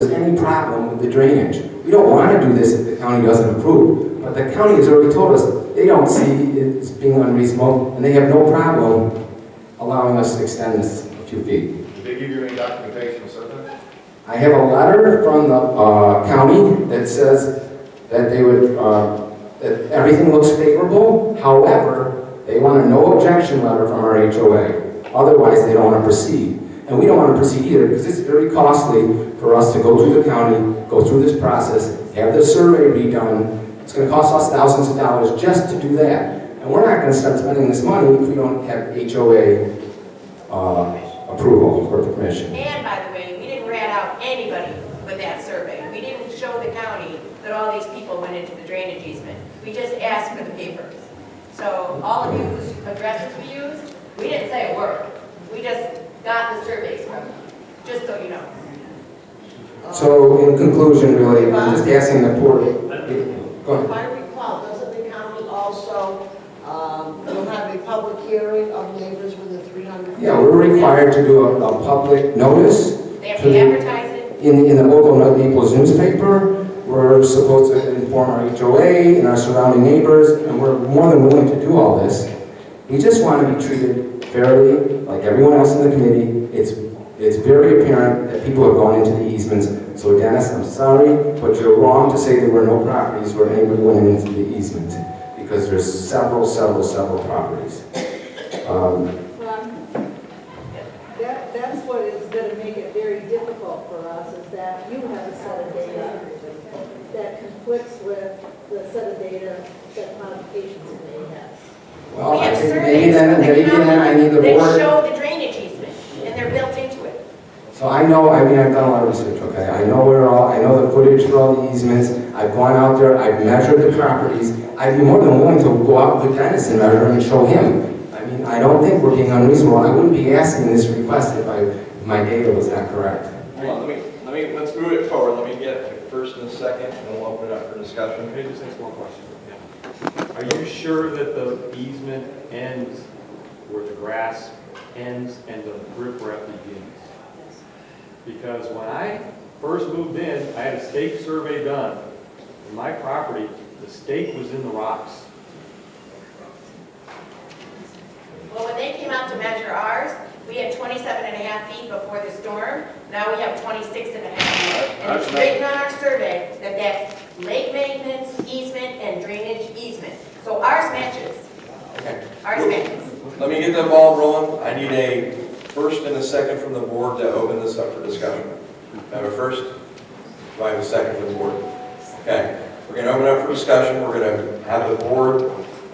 there's any problem with the drainage. We don't want to do this if the county doesn't approve, but the county has already told us they don't see it as being unreasonable, and they have no problem allowing us to extend this a few feet. Did they give you any documentation of something? I have a letter from the county that says that they would, that everything looks favorable. However, they want a no objection letter from our HOA. Otherwise, they don't want to proceed. And we don't want to proceed either because it's very costly for us to go through the county, go through this process, have the survey redone. It's going to cost us thousands of dollars just to do that. And we're not going to start spending this money if we don't have HOA approval or permission. And by the way, we didn't rat out anybody with that survey. We didn't show the county that all these people went into the drainage easement. We just asked for the papers. So all of you whose addresses we used, we didn't say a word. We just got the surveys from them, just so you know. So in conclusion, really, I'm just asking the board. Go If ahead. I recall, doesn't the county also, will have a public hearing of neighbors within 300 feet? Yeah, we're required to do a public notice. They have to advertise it. In the local Naples newspaper. We're supposed to inform our HOA and our surrounding neighbors, and we're more than willing to do all this. We just want to be treated fairly, like everyone else in the committee. It's very apparent that people have gone into the easements. So Dennis, I'm sorry, but you're wrong to say there were no properties where anybody went into the easement, because there's several properties. That's what is going to make it very difficult for us, is that you have a set of data that conflicts with the set of data that modifications committee has. Well, We I have think surveys from the maybe then I need the county that board. show the drainage easement, and they're built into it. So I've done a lot of research, okay? I know the footage for all the easements. I've gone out there, I've measured the properties. I'd be more than willing to go out with Dennis and measure and show him. I mean, I don't think we're being unreasonable. I wouldn't be asking this request if my data was not correct. Hold on, let's move it forward. Let me get a first and a second, and we'll open it up for discussion. Let me just ask one question. Are you sure that the easement ends where the grass ends and the riprap begins? Because when I first moved in, I had a stake survey done. In my property, the stake was in the rocks. Well, when they came out to measure ours, we had 27.5 feet before the storm. Now we have 26.5 feet. And it's written on our survey that that's lake maintenance, easement, and drainage easement. So ours matches. Okay. Ours matches. Let me get the ball rolling. I need a first and a second from the board to open this up for discussion. Do I have a first? Do I have a second from the board? Okay. We're going to open up for discussion. We're going to have the board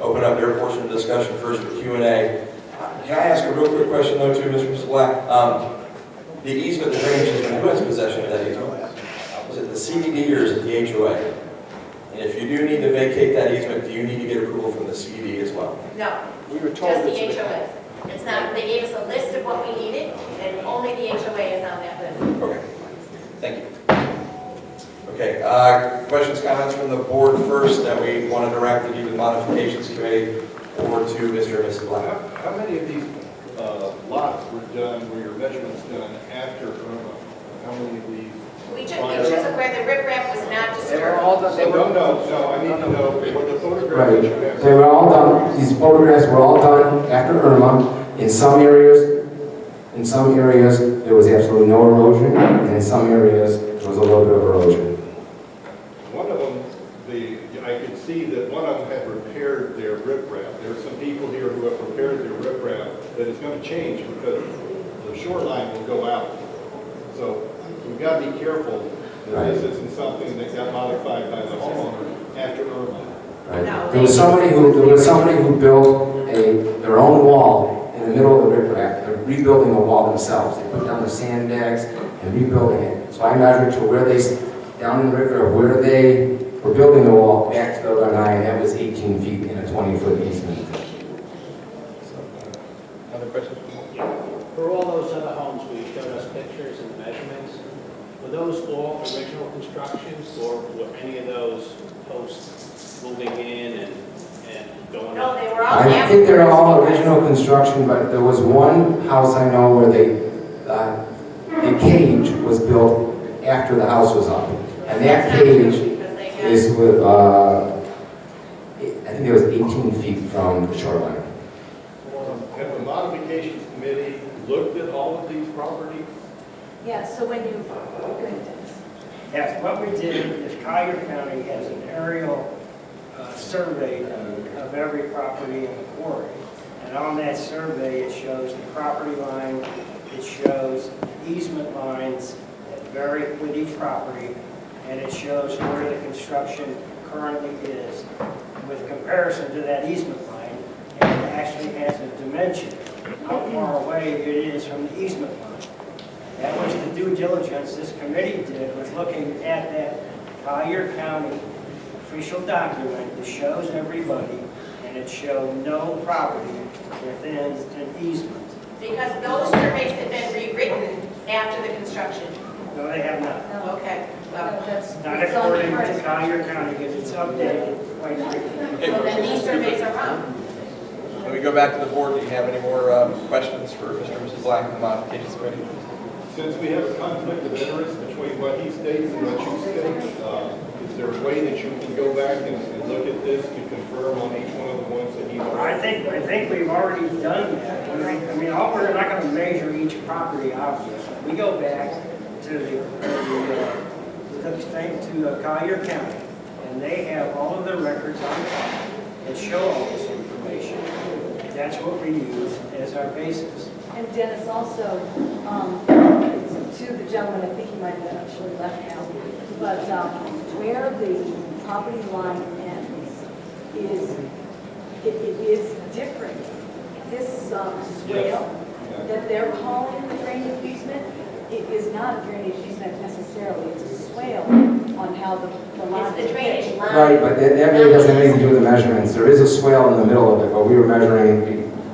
open up their portion of discussion first for Q&A. Can I ask a real quick question though too, Mr. Black? The easement, the drainage easement, who has possession of that easement? Is it the CDD or is it the HOA? And if you do need to vacate that easement, do you need to get approval from the CDD as well? No, We were just the HOA. It's not, they gave us a list of what we needed, and only the HOA is on that list. Okay, thank you. Okay, questions, comments from the board first that we want to direct to the modifications committee or to Mr. and Mrs. Black? How many of these lots were done, were your measurements done after Irma? How many of these? We took pictures of where the riprap was not disturbed. No, I need to know what the photographs Right. that you have. They were all done, these photographs were all done after Irma. In some areas, there was absolutely no erosion, and in some areas, there was a little bit of erosion. One of them, I could see that one of them had repaired their riprap. There are some people here who have repaired their riprap that is going to change because the shoreline will go out. So we've got to be careful that this isn't something that got modified by the homeowner after Irma. Right? No, There was somebody who built their own wall in the middle of the riprap. They're rebuilding the wall themselves. They put down the sandbags and rebuilding it. So I measured to where down in the river, where they were building the wall back to the other line, that was 18 feet in a 20-foot easement. Other questions? For all those other homes where you showed us pictures and measurements, were those all original constructions, or were any of those posts moving in and going No, up? they were all I think they're all original construction, but there was one house I know where the cage was built after the house was up. And that That's not true, page because they got- is with, I think it was 18 feet from the shoreline. Have the modifications committee looked at all of these properties? Yeah, so when you, Yes, what we did is Collier County has an aerial survey of every property in the quarry. And on that survey, it shows the property line, it shows easement lines that vary with each property, and it shows where the construction currently is with comparison to that easement line, and it actually has a dimension, how far away it is from the easement line. That was the due diligence this committee did, was looking at that Collier County official document that shows everybody, and it showed no property within an easement. Because those surveys have been rewritten after the construction. No, they have not. Okay, well, that's. Not according to Collier County, because it's updated quite frequently. so then these surveys are wrong. Let me go back to the board. Do you have any more questions for Mr. and Mrs. Black and the modifications committee? Since we have a conflict of interest between what he states and what you state, is there a way that you can go back and look at this to confirm on each one of the ones that he... I think we've already done that. I mean, we're not going to measure each property, obviously. We go back to the Collier County, and they have all of the records on file that show all this information. That's what we use as our basis. And Dennis, also, to the gentleman, I think he might have actually left now, but where the property line ends it is different. This swale that they're calling the drainage easement, it is not a drainage easement necessarily. It's a swale on how the line It's the drainage is. line. Right, but that really doesn't have anything to do with the measurements. There is a swale in the middle of it, but we were measuring,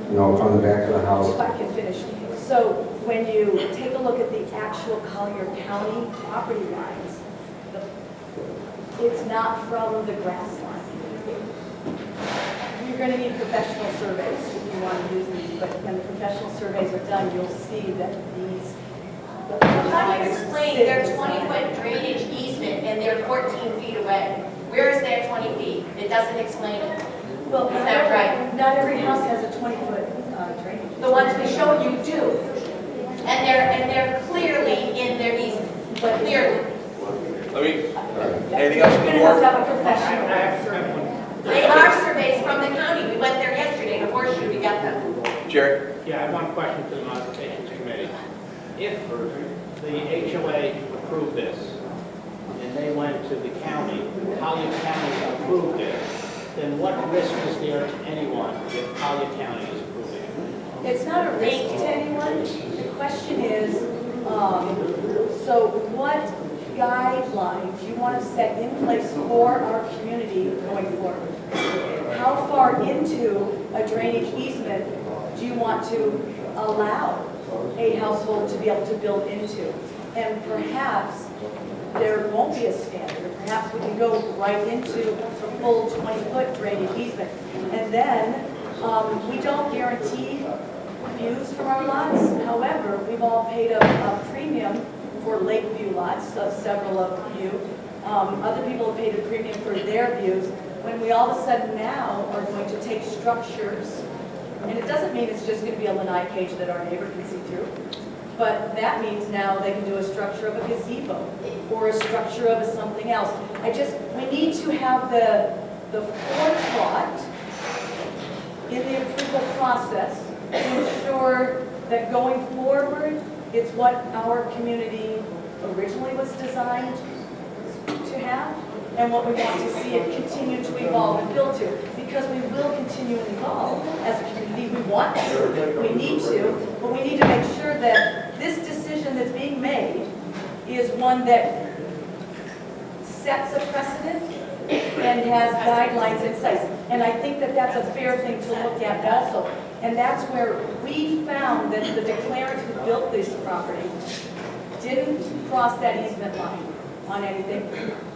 you know, from the back of the house. If I can finish. So when you take a look at the actual Collier County property lines, it's not from the grass line. You're going to need professional surveys if you want to use these, but when the professional surveys are done, you'll see that these. So how do you explain their 20-foot drainage easement and they're 14 feet away? Where is that 20 feet? It doesn't explain it. Well, Is that right? Not every house has a 20-foot drainage. The ones we showed you do. And they're clearly in their easement, clearly. Let me, anything else from You're the going to board? have to have a professional. They are surveys from the county. We went there yesterday to Horseshoe to get them. Jerry? Yeah, I have one question to the modifications committee. If the HOA approved this, and they went to the county, Collier County approved it, then what risk is there to anyone if Collier County is approving it? It's not a risk to anyone. The question is, so what guidelines you want to set in place for our community going forward? How far into a drainage easement do you want to allow a household to be able to build into? And perhaps there won't be a standard. Perhaps we can go right into the full 20-foot drainage easement. And then we don't guarantee views from our lots. However, we've all paid a premium for lake view lots, so several of you. Other people have paid a premium for their views. When we all of a sudden now are going to take structures, and it doesn't mean it's just going to be a lanai cage that our neighbor can see through, but that means now they can do a structure of a gazebo or a structure of a something else. We need to have the forethought in the approval process to ensure that going forward, it's what our community originally was designed to have, and what we want to see it continue to evolve and build to, because we will continue to evolve as a community. We want to, we need to, but we need to make sure that this decision that's being made is one that sets a precedent and has guidelines in place. And I think that that's a fair thing to look at also. And that's where we found that the declarant who built this property didn't cross that easement line on anything.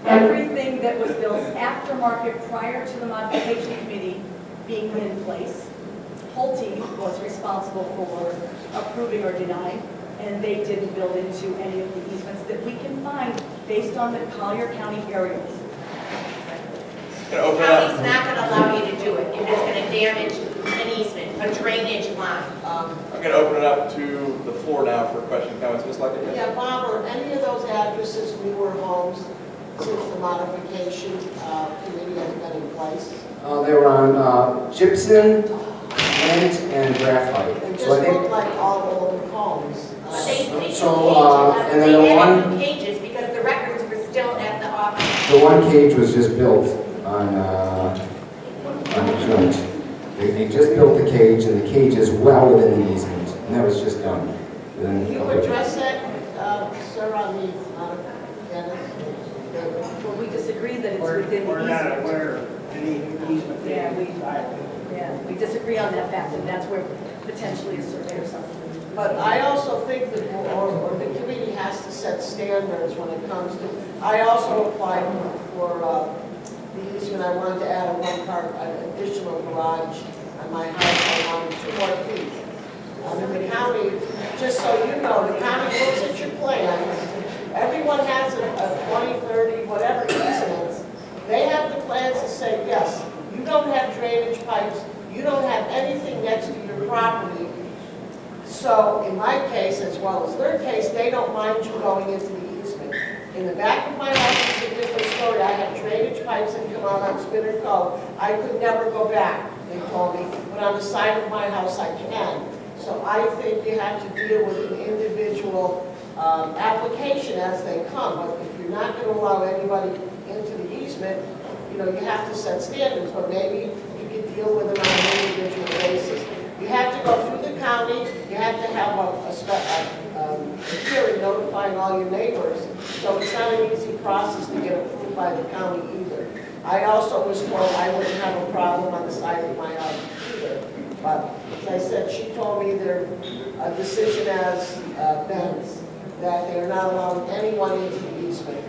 Everything that was built aftermarket prior to the modification committee being in place, Pulte was responsible for approving or denying. and they didn't build into any of the easements that we can find based on the Collier County aerials. Gonna open The it up. county's not gonna allow you to do it if it's gonna damage an easement, a drainage line. I'm gonna open it up to the floor now for questions, comments, Ms. Luckett. Yeah, Bob, are any of those addresses newer homes since the modification committee has been in place? They were on gypsum, flint, and graphite. They So I just think, look like all old homes. But they do So, cages, and then the they added one- new cages because the records were still at the office. the one cage was just built on flint. They just built the cage, and the cage is well within the easement, and that was just done. Can you address that, sir, on the, Dennis? Well, we disagree that it's within the We're not easement. aware of any easement Yeah, being we- violated. Yeah, we disagree on that fact, and that's where potentially a survey or something. But I also think that, or the committee has to set standards when it comes to, I also applied for the easement, I wanted to add a one-car, an additional garage on my house, I wanted 2 more feet. In the county, just so you know, the county looks at your plans, everyone has a 20, 30, whatever easements. They have the plans to say, yes, you don't have drainage pipes, you don't have anything next to your property. So in my case, as well as their case, they don't mind you going into the easement. In the back of my house, it's a different story. I have drainage pipes that come out on Spinner Cove. I could never go back, they told me, but on the side of my house, I can. So I think you have to deal with an individual application as they come. But if you're not going to allow anybody into the easement, you know, you have to set standards, but maybe you can deal with it on an individual basis. You have to go through the county, you have to have a hearing notifying all your neighbors, so it's not an easy process to get approved by the county either. I also was told I wouldn't have a problem on the side of my house either, but as I said, she told me their decision as Ben's, that they are not allowing anyone into the easement.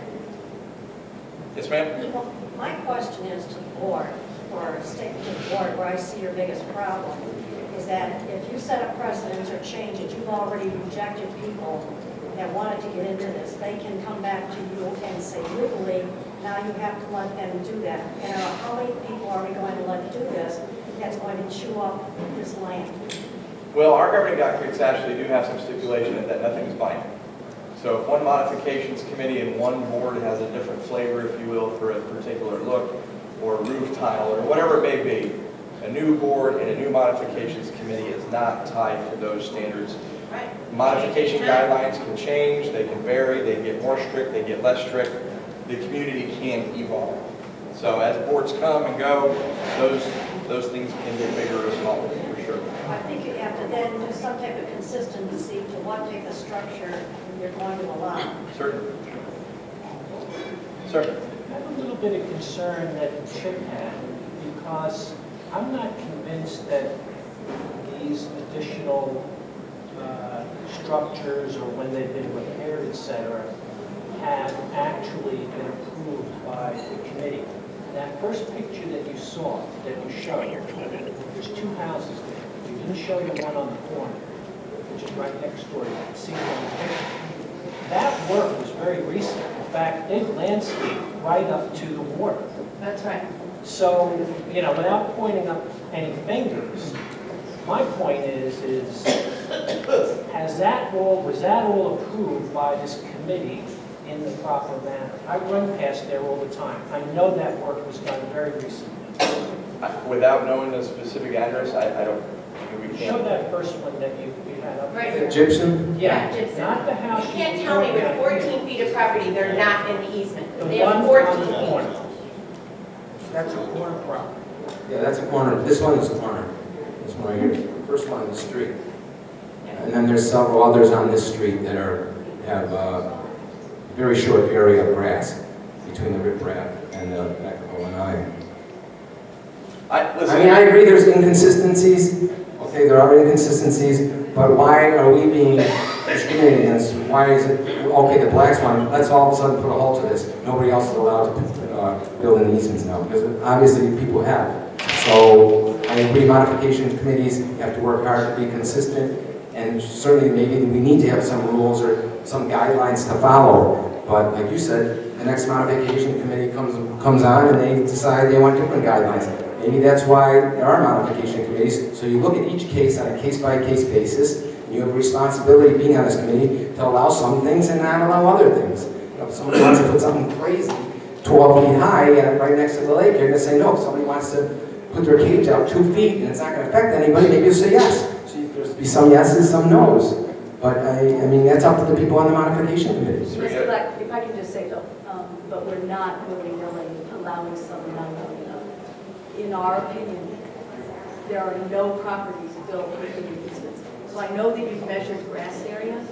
Yes, ma'am? My question is to the board, or a statement to the board, where I see your biggest problem, is that if you set a precedent or change it, you've already rejected people that wanted to get into this. They can come back to you and say legally, now you have to let them do that. And how many people are we going to let do this that's going to chew up this land? Well, our governing documents actually do have some stipulation that nothing is binding. So if one modifications committee and one board has a different flavor, if you will, for a particular look, or roof tile, or whatever it may be, a new board and a new modifications committee is not tied to those standards. Right. Modification guidelines can change, they can vary, they get more strict, they get less strict. The community can evolve. So as boards come and go, those things can get bigger or smaller, for sure. I think you have to then do some type of consistency to what type of structure you're going to allow. Certainly. Sir? I have a little bit of concern that Chip had, because I'm not convinced that these additional structures, or when they've been repaired, etc., have actually been approved by the committee. That first picture that you saw, that you showed, there's 2 houses there. You didn't show the one on the corner, which is right next door. You can see it on the picture. That work was very recent. In fact, they landscaped right up to the water. That's right. So, you know, without pointing up any fingers, my point is was that all approved by this committee in the proper manner? I run past there all the time. I know that work was done very recently. Without knowing the specific address, I don't, we Show can't. that first one that you had up. Right here. Gypsum? Yeah, gypsum. Not the house. You can't tell me with 14 feet of property, they're not in the easement. The They have one 14 on the feet. corner. That's a corner property. Yeah, that's a corner. This one is a corner. This one right here. First one in the street. And then there's several others on this street that have a very short area of grass between the riprap and the Mexico and I. Listen, I mean, I agree there's inconsistencies. Okay, there are inconsistencies, but why are we being discriminated against? Why is it, okay, the Black Swan, let's all of a sudden put a halt to this. Nobody else is allowed to build in easements now, because obviously people have. So I agree modification committees have to work hard to be consistent And certainly, maybe we need to have some rules or some guidelines to follow. But like you said, the next modification committee comes on and they decide they want different guidelines. Maybe that's why there are modification committees. So you look at each case on a case-by-case basis. And you have a responsibility being on this committee to allow some things and not allow other things. You know, if somebody wants to put something crazy 12 feet high right next to the lake, you're going to say no. If somebody wants to put their cage out 2 feet and it's not going to affect anybody, maybe you'll say yes. So there's to be some yeses, some no's. But I mean, that's up to the people on the modification committee. Mr. Black, if I can just say though, but we're not willy-nilly allowing some in our opinion, there are no properties built within the easements. So I know that you've measured grass area,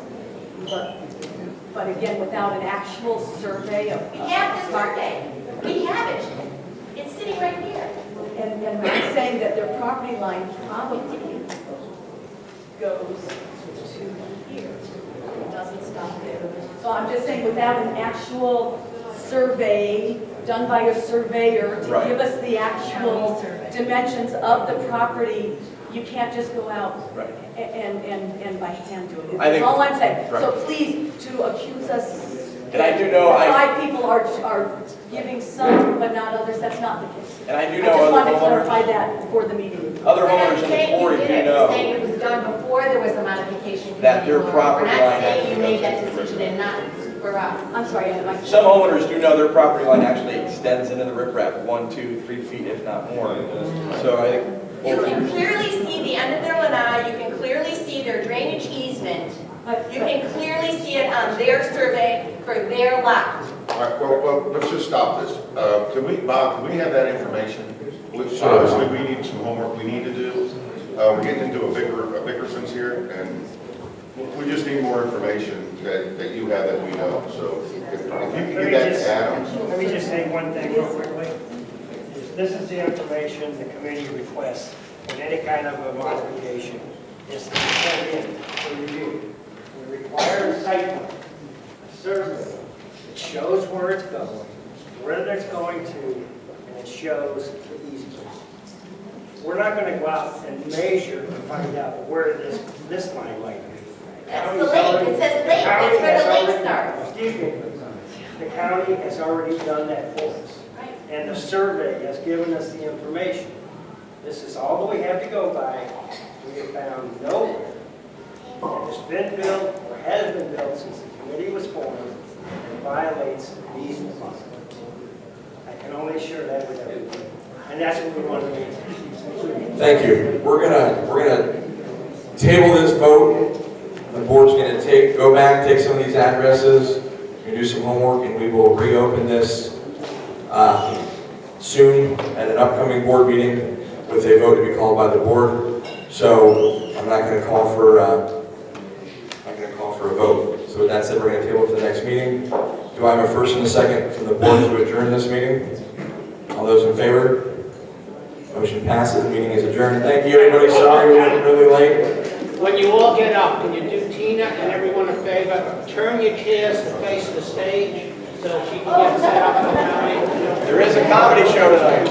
but again, without an actual survey of. We have the survey. We have it. It's sitting right here. And I'm saying that their property line probably goes to here. It doesn't stop there. So I'm just saying without an actual survey done by a surveyor to Right. give us the actual dimensions of the property, you can't just go out Right. and by hand do it. I think- That's all I'm saying. Right. So please, to accuse us. And I do know that 5 people are giving some but not others, that's not the case. And I do I know just other wanted to clarify homeowners, that before the meeting. other We're not homeowners in the saying you quarry did do it. We're know saying it was done before there was a modification committee. that their We're property not line saying actually you made that goes to the decision and not for us. I'm sorry, Anna, my. Some homeowners do know their property line actually extends into the riprap 1, 2, 3 feet, if not more. So I think. You can clearly see the end of their lanai, you can clearly see their drainage easement. You can clearly see it on their survey for their lot. All right, well, let's just stop this. Bob, can we have that information? Which obviously we need some homework we need to do. We're getting into a bigger sense here, and we just need more information that you have that we know. So if you can give that to Adam. Let me just say one thing real quickly. This is the information the committee requests in any kind of a modification. It's sent in for review. We require a site plan, a survey that shows where it's going, where it's going to, and it shows the easement. We're not going to go out and measure to find out where this line might be. That's the lake, it says lake, that's where the lake starts. Excuse me, the county has already done that for us. And the survey has given us the information. This is all that we have to go by. We have found nowhere that has been built or has been built since the committee was formed and violates these laws. I can only assure that with everything. And that's what we want to do. Thank you. We're gonna table this vote. The board's gonna go back, take some of these addresses, and do some homework, and we will reopen this soon at an upcoming board meeting with a vote to be called by the board. So I'm not going to call for a vote. So with that said, we're going to table it to the next meeting. Do I have a first and a second from the board to adjourn this meeting? All those in favor? Motion passes. The meeting is adjourned. Thank you, everybody. Sorry we went really late. When you all get up, can you do Tina and everyone a favor? Turn your chairs to face the stage so she can get set up for the county. There is a comedy show tonight.